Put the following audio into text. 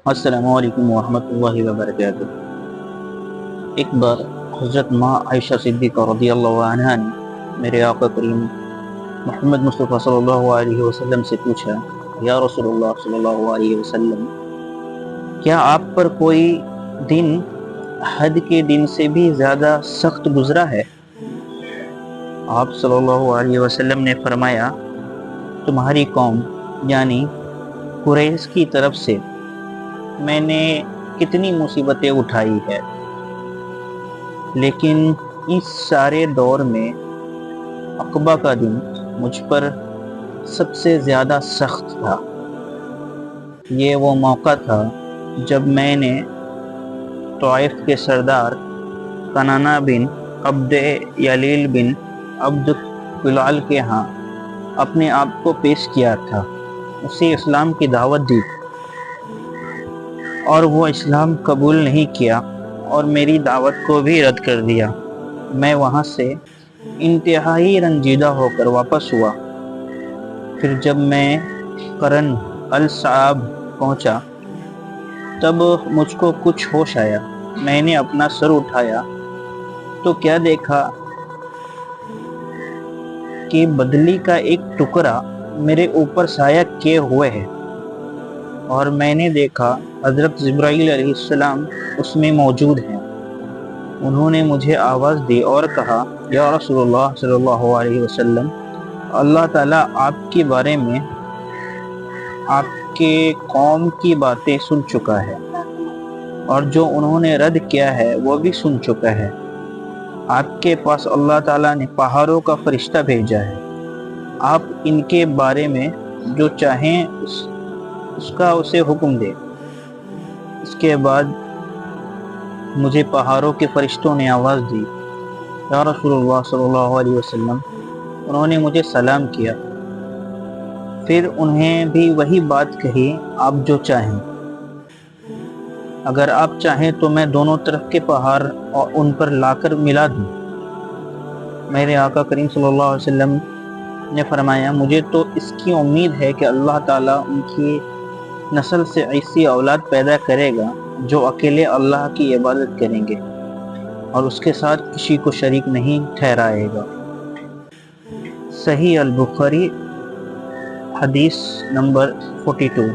السلام علیکم ورحمۃ اللہ وبرکاتہ۔ ایک بار حضرت ماں عائشہ صدیقہ رضی اللہ عنہا نے میرے آقا کریم محمد مصطفیٰ صلی اللہ علیہ وسلم سے پوچھا، یا رسول اللہ صلی اللہ علیہ وسلم، کیا آپ پر کوئی دن حد کے دن سے بھی زیادہ سخت گزرا ہے؟ آپ صلی اللہ علیہ وسلم نے فرمایا، تمہاری قوم یعنی قریش کی طرف سے میں نے کتنی مصیبتیں اٹھائی ہے، لیکن اس سارے دور میں عقبہ کا دن مجھ پر سب سے زیادہ سخت تھا۔ یہ وہ موقع تھا جب میں نے طائف کے سردار کنانہ بن عبد یلیل بن عبد کلال کے ہاں اپنے آپ کو پیش کیا تھا، اسے اسلام کی دعوت دی اور وہ اسلام قبول نہیں کیا اور میری دعوت کو بھی رد کر دیا۔ میں وہاں سے انتہائی رنجیدہ ہو کر واپس ہوا۔ پھر جب میں قرن الصعاب پہنچا تب مجھ کو کچھ ہوش آیا۔ میں نے اپنا سر اٹھایا تو کیا دیکھا کہ بدلی کا ایک ٹکڑا میرے اوپر سایہ کیے ہوئے ہے، اور میں نے دیکھا حضرت جبرائیل علیہ السلام اس میں موجود ہیں۔ انہوں نے مجھے آواز دی اور کہا، یا رسول اللہ صلی اللہ علیہ وسلم، اللہ تعالیٰ آپ کے بارے میں آپ کے قوم کی باتیں سن چکا ہے، اور جو انہوں نے رد کیا ہے وہ بھی سن چکا ہے۔ آپ کے پاس اللہ تعالیٰ نے پہاڑوں کا فرشتہ بھیجا ہے، آپ ان کے بارے میں جو چاہیں اس کا اسے حکم دے۔ اس کے بعد مجھے پہاڑوں کے فرشتوں نے آواز دی، یا رسول اللہ صلی اللہ علیہ وسلم۔ انہوں نے مجھے سلام کیا، پھر انہیں بھی وہی بات کہی، آپ جو چاہیں، اگر آپ چاہیں تو میں دونوں طرف کے پہاڑ اور ان پر لا کر ملا دوں۔ میرے آقا کریم صلی اللہ علیہ وسلم نے فرمایا، مجھے تو اس کی امید ہے کہ اللہ تعالیٰ ان کی نسل سے ایسی اولاد پیدا کرے گا جو اکیلے اللہ کی عبادت کریں گے اور اس کے ساتھ کسی کو شریک نہیں ٹھہرائے گا۔ صحیح البخاری حدیث نمبر 42۔